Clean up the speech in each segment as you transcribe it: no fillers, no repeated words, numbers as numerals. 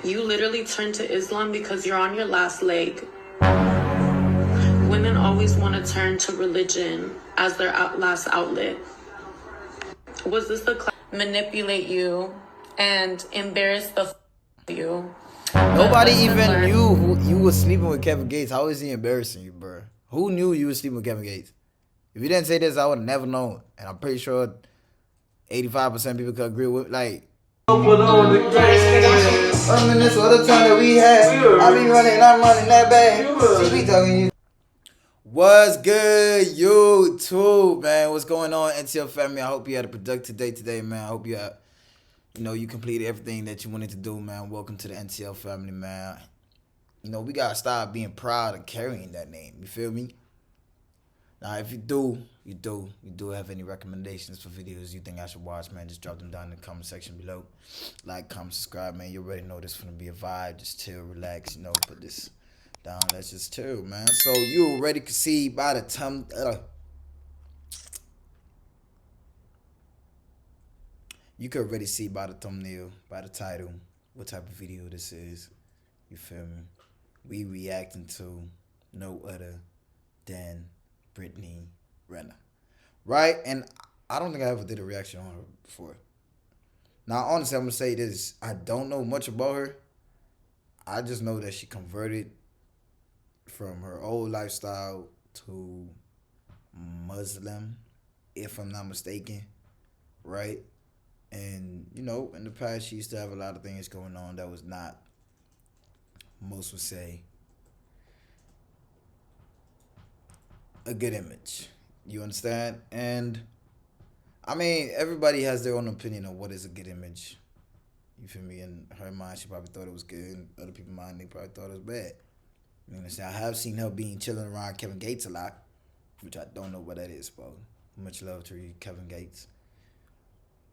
You literally turned to Islam because you're on your last leg. Women always want to turn to religion as their last outlet. Was this the manipulate you and embarrass the you? Nobody even knew who you was sleeping with Kevin Gates. How is he embarrassing you, bro? Who knew you was sleeping with Kevin Gates? If you didn't say this, I would have never known. And I'm pretty sure 85% of people could agree with, like, reminisce all the time that we had. I be running, I'm running that bag. See, we talking you. What's good, YouTube, man? What's going on, NCL Family? I hope you had a productive day today, man. I hope you had, you completed everything that you wanted to do, man. Welcome to the NCL Family, man. We gotta start being proud of carrying that name. You feel me? Now, if you do have any recommendations for videos you think I should watch, man, just drop them down in the comment section below. Like, comment, subscribe, man. You already know this is gonna be a vibe. Just chill, relax, put this down. Let's just chill, man. So you already can see by the time you could already see by the thumbnail, by the title, what type of video this is. You feel me? We reacting to no other than Brittany Renner, right? And I don't think I ever did a reaction on her before. Now, honestly, I'm gonna say this: I don't know much about her. I just know that she converted from her old lifestyle to Muslim, if I'm not mistaken, right? And in the past, she used to have a lot of things going on that was not, most would say, a good image. You understand? And I mean, everybody has their own opinion on what is a good image. You feel me? In her mind, she probably thought it was good. In other people's mind, they probably thought it was bad. You understand? I have seen her chilling around Kevin Gates a lot, which I don't know what that is, bro. Much love to you, Kevin Gates.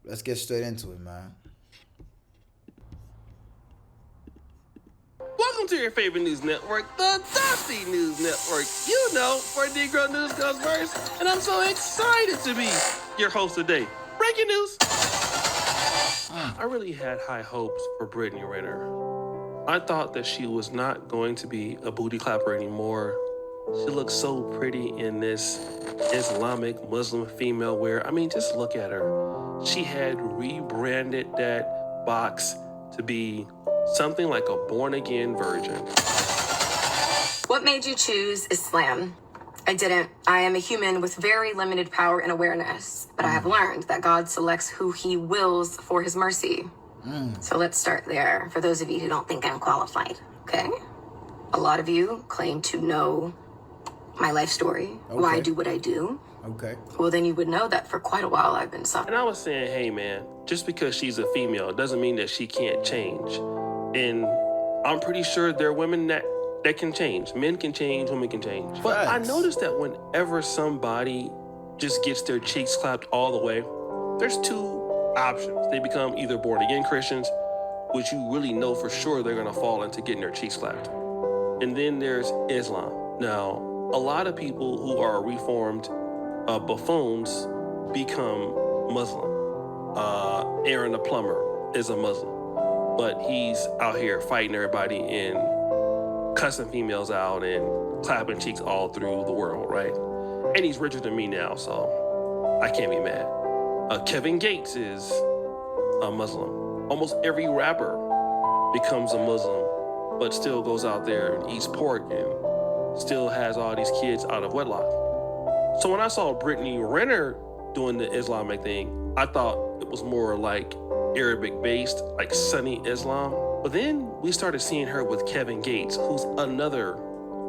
Let's get straight into it, man. Welcome to your favorite news network, the Dusty News Network. Where Negro news goes first, and I'm so excited to be your host today. Breaking news. I really had high hopes for Brittany Renner. I thought that she was not going to be a booty clapper anymore. She looks so pretty in this Islamic Muslim female wear. I mean, just look at her. She had rebranded that box to be something like a born-again virgin. What made you choose Islam? I didn't. I am a human with very limited power and awareness, but I have learned that God selects who he wills for his mercy. So let's start there, for those of you who don't think I'm qualified, okay? A lot of you claim to know my life story, why I do what I do. Okay. Well, then you would know that for quite a while I've been suffering. And I was saying, hey man, just because she's a female doesn't mean that she can't change. And I'm pretty sure there are women that can change. Men can change, women can change. But I noticed that whenever somebody just gets their cheeks clapped all the way, there's two options. They become either born-again Christians, which you really know for sure they're gonna fall into getting their cheeks clapped. And then there's Islam. Now, a lot of people who are reformed buffoons become Muslim. Aaron the plumber is a Muslim, but he's out here fighting everybody and cussing females out and clapping cheeks all through the world, right? And he's richer than me now, so I can't be mad. Kevin Gates is a Muslim. Almost every rapper becomes a Muslim, but still goes out there and eats pork and still has all these kids out of wedlock. So when I saw Brittany Renner doing the Islamic thing, I thought it was more like Arabic-based, like Sunni Islam. But then we started seeing her with Kevin Gates, who's another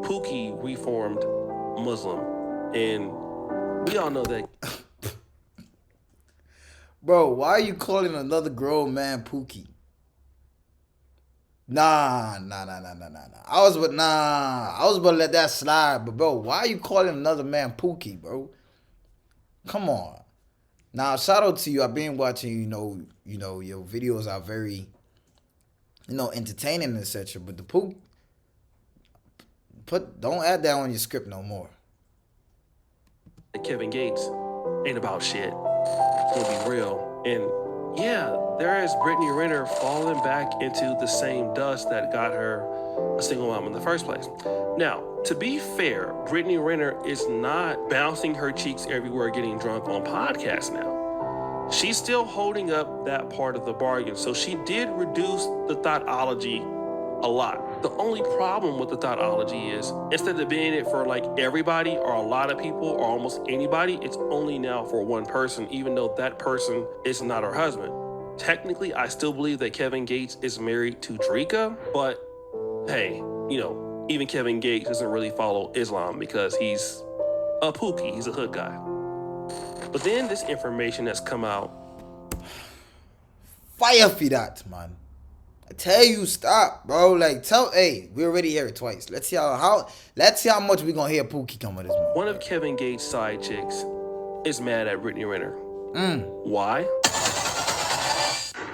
Pookie reformed Muslim. And we all know that. Bro, why are you calling another grown man Pookie? Nah. I was about to let that slide, but bro, why are you calling another man Pookie, bro? Come on. Now, shout out to you. I've been watching, your videos are very, entertaining and etc. But the don't add that on your script no more. Kevin Gates ain't about shit. It's gonna be real. And yeah, there is Brittany Renner falling back into the same dust that got her a single mom in the first place. Now, to be fair, Brittany Renner is not bouncing her cheeks everywhere getting drunk on podcasts now. She's still holding up that part of the bargain. So she did reduce the thoughtology a lot. The only problem with the thoughtology is instead of being it for like everybody or a lot of people or almost anybody, it's only now for one person, even though that person is not her husband. Technically, I still believe that Kevin Gates is married to Drika, but hey, you know, even Kevin Gates doesn't really follow Islam because he's a pookie, he's a hood guy. But then this information that's come out. Fire for that, man. I tell you, stop, bro. Like, hey, we already hear it twice. Let's see how much we gonna hear Pookie come with this month. One of Kevin Gates' side chicks is mad at Brittany Renner. Why?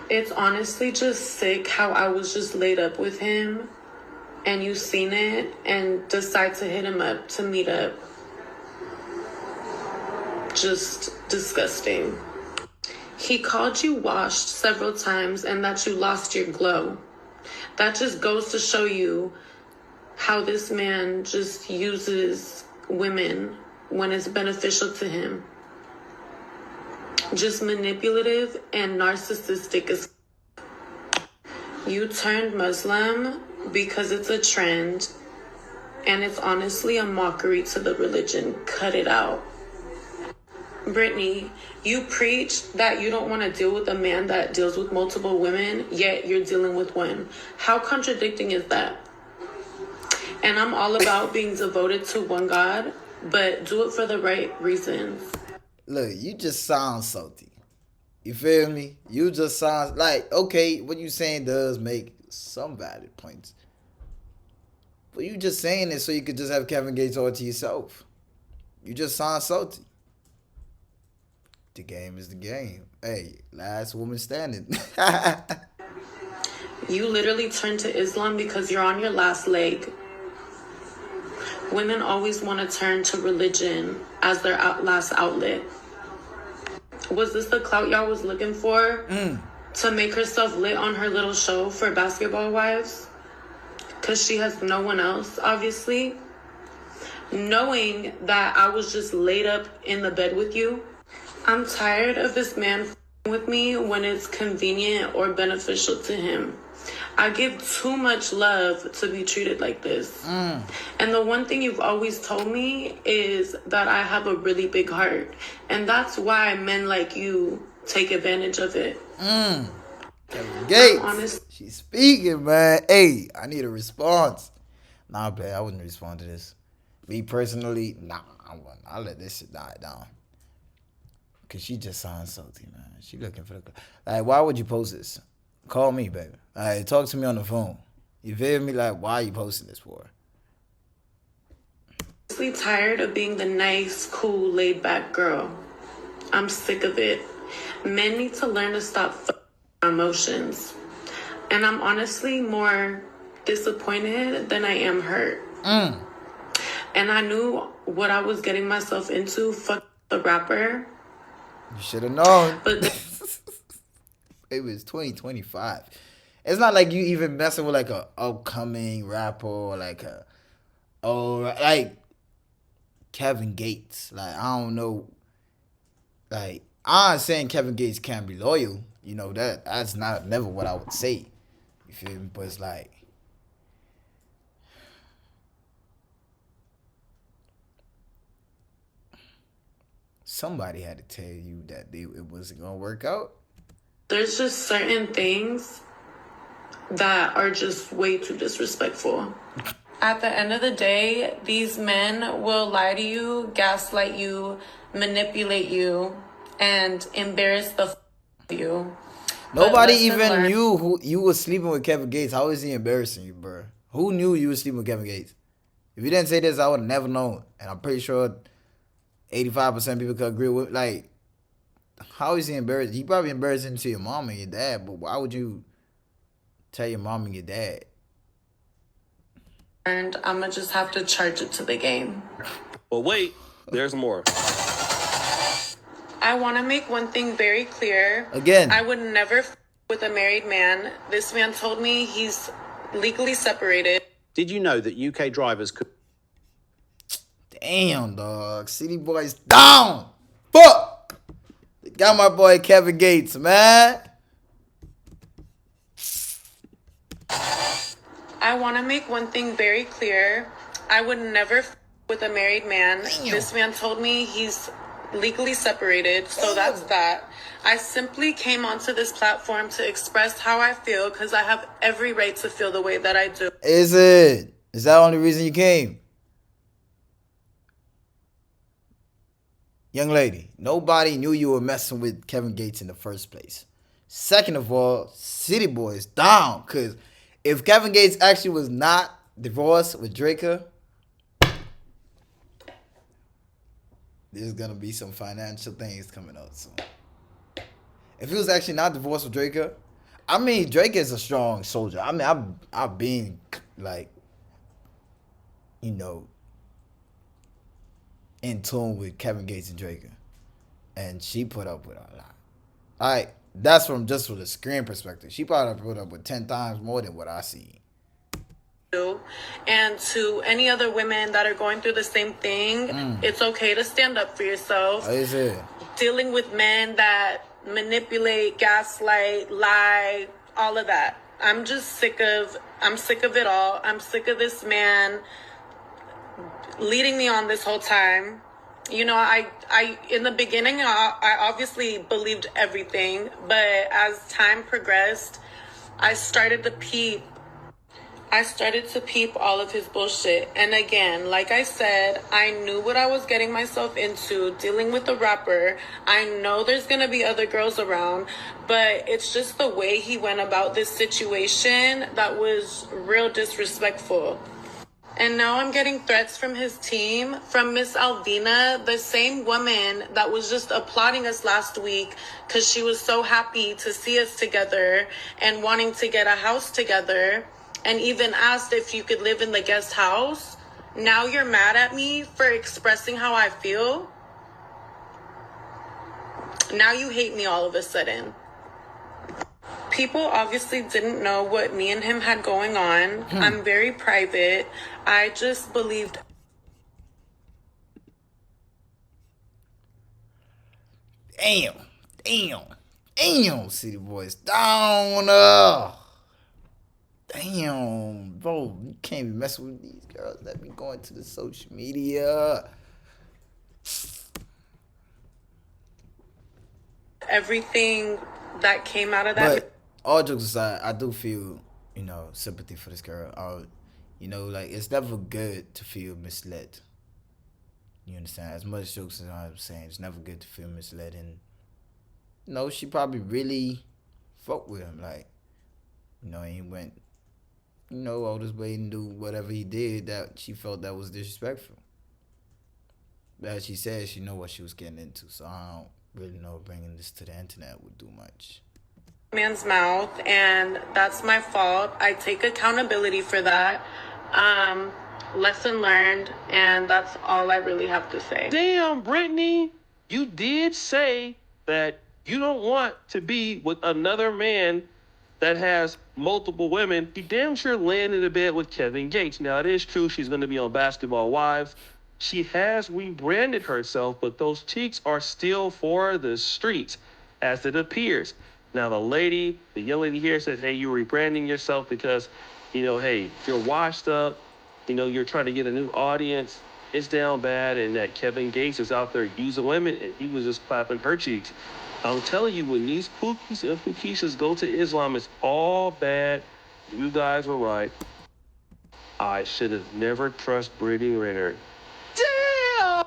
It's honestly just sick how I was just laid up with him and you seen it and decide to hit him up to meet up. Just disgusting. He called you washed several times and that you lost your glow. That just goes to show you how this man just uses women when it's beneficial to him. Just manipulative and narcissistic as you turned Muslim because it's a trend and it's honestly a mockery to the religion. Cut it out. Brittany, you preach that you don't want to deal with a man that deals with multiple women, yet you're dealing with one. How contradicting is that? And I'm all about being devoted to one God, but do it for the right reasons. Look, you just sound salty. You feel me? You just sound like, okay, what you saying does make some valid points. But you just saying it so you could just have Kevin Gates all to yourself. You just sound salty. The game is the game. Hey, last woman standing. You literally turned to Islam because you're on your last leg. Women always want to turn to religion as their last outlet. Was this the clout y'all was looking for? To make herself lit on her little show for Basketball Wives? Because she has no one else, obviously. Knowing that I was just laid up in the bed with you. I'm tired of this man with me when it's convenient or beneficial to him. I give too much love to be treated like this. And the one thing you've always told me is that I have a really big heart. And that's why men like you take advantage of it. Kevin Gates. She's speaking, man. Hey, I need a response. Nah, babe, I wouldn't respond to this. Me personally, nah, I wouldn't. I'll let this shit die down. Cause she just sounds salty, man. She looking for the... Like, why would you post this? Call me, baby. Like, talk to me on the phone. You feel me? Like, why are you posting this for? I'm tired of being the nice, cool, laid-back girl. I'm sick of it. Men need to learn to stop emotions. And I'm honestly more disappointed than I am hurt. And I knew what I was getting myself into. Fuck the rapper. You should have known. But it was 2025. It's not like you even messing with like a upcoming rapper or like like Kevin Gates. Like, I don't know. Like, I'm saying Kevin Gates can't be loyal. You know, that's never what I would say. You feel me? But it's like, somebody had to tell you that it wasn't going to work out. There's just certain things that are just way too disrespectful. At the end of the day, these men will lie to you, gaslight you, manipulate you, and embarrass the you. Nobody even knew who you were sleeping with Kevin Gates. How is he embarrassing you, bro? Who knew you were sleeping with Kevin Gates? If you didn't say this, I would have never known. And I'm pretty sure 85% of people could agree with, like, how is he embarrassed? He probably embarrassing to your mom and your dad, but why would you tell your mom and your dad? And I'm going to just have to charge it to the game. But wait, there's more. I want to make one thing very clear. Again. I would never with a married man. This man told me he's legally separated. Did you know that UK drivers could... Damn, dog. City Boys down. Fuck. They got my boy Kevin Gates, man. I want to make one thing very clear. I would never with a married man. Damn. This man told me he's legally separated, so that's that. I simply came onto this platform to express how I feel because I have every right to feel the way that I do. Is it? Is that the only reason you came? Young lady, nobody knew you were messing with Kevin Gates in the first place. Second of all, City Boys down. Because if Kevin Gates actually was not divorced with Draker, there's going to be some financial things coming out soon. If he was actually not divorced with Draker, I mean, Drake is a strong soldier. I mean, I've been, like, you know, in tune with Kevin Gates and Draker. And she put up with a lot. All right, that's from just from the screen perspective. She probably put up with 10 times more than what I see. And to any other women that are going through the same thing, it's okay to stand up for yourself. What is it? Dealing with men that manipulate, gaslight, lie, all of that. I'm sick of it all. I'm sick of this man leading me on this whole time. You know, I in the beginning, I obviously believed everything, but as time progressed, I started to peep all of his bullshit. And again, like I said, I knew what I was getting myself into, dealing with a rapper. I know there's going to be other girls around, but it's just the way he went about this situation that was real disrespectful. And now I'm getting threats from his team, from Miss Alvina, the same woman that was just applauding us last week because she was so happy to see us together and wanting to get a house together, and even asked if you could live in the guest house. Now you're mad at me for expressing how I feel? Now you hate me all of a sudden. People obviously didn't know what me and him had going on. I'm very private. I just believed. Damn, City Boys down. Damn, bro, you can't be messing with these girls that be going to the social media. Everything that came out of that. But all jokes aside, I do feel, you know, sympathy for this girl. You know, like, it's never good to feel misled. You understand? As much jokes as I'm saying, it's never good to feel misled. And, you know, she probably really fucked with him. Like, you know, and he went, you know, all this way and do whatever he did that she felt that was disrespectful. But as she said, she know what she was getting into. So I don't really know bringing this to the internet would do much. Man's mouth, and that's my fault. I take accountability for that. Lesson learned, and that's all I really have to say. Damn, Brittany, you did say that you don't want to be with another man that has multiple women. He damn sure landed in bed with Kevin Gates. Now, it is true she's going to be on Basketball Wives. She has rebranded herself, but those cheeks are still for the streets, as it appears. Now, the young lady here says, hey, you're rebranding yourself because, you know, hey, you're washed up, you know, you're trying to get a new audience. It's down bad, and that Kevin Gates is out there using women, and he was just clapping her cheeks. I'm telling you, when these pookies and pookishas go to Islam, it's all bad. You guys were right. I should have never trusted Brittany Renner. Damn!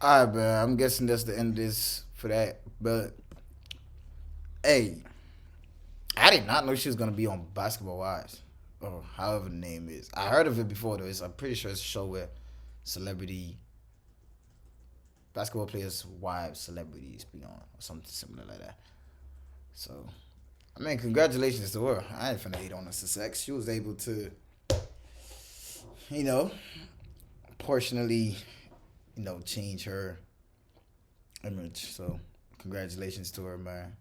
Alright, man. I'm guessing that's the end of this for that. But, hey, I did not know she was going to be on Basketball Wives. Or however the name is. I heard of it before, though. I'm pretty sure it's a show where basketball players' wives, celebrities be on, or something similar like that. So, I mean, congratulations to her. I ain't finna hate on her success. She was able to, you know, proportionally, you know, change her image. So congratulations to her, man.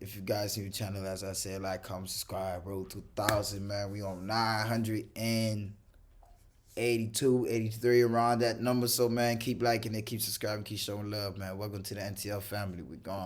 If you guys see the channel, as I said, like, comment, subscribe. Road to 1,000, man. We on 982, 83, around that number. So, man, keep liking it, keep subscribing, keep showing love, man. Welcome to the NCL family. We gone.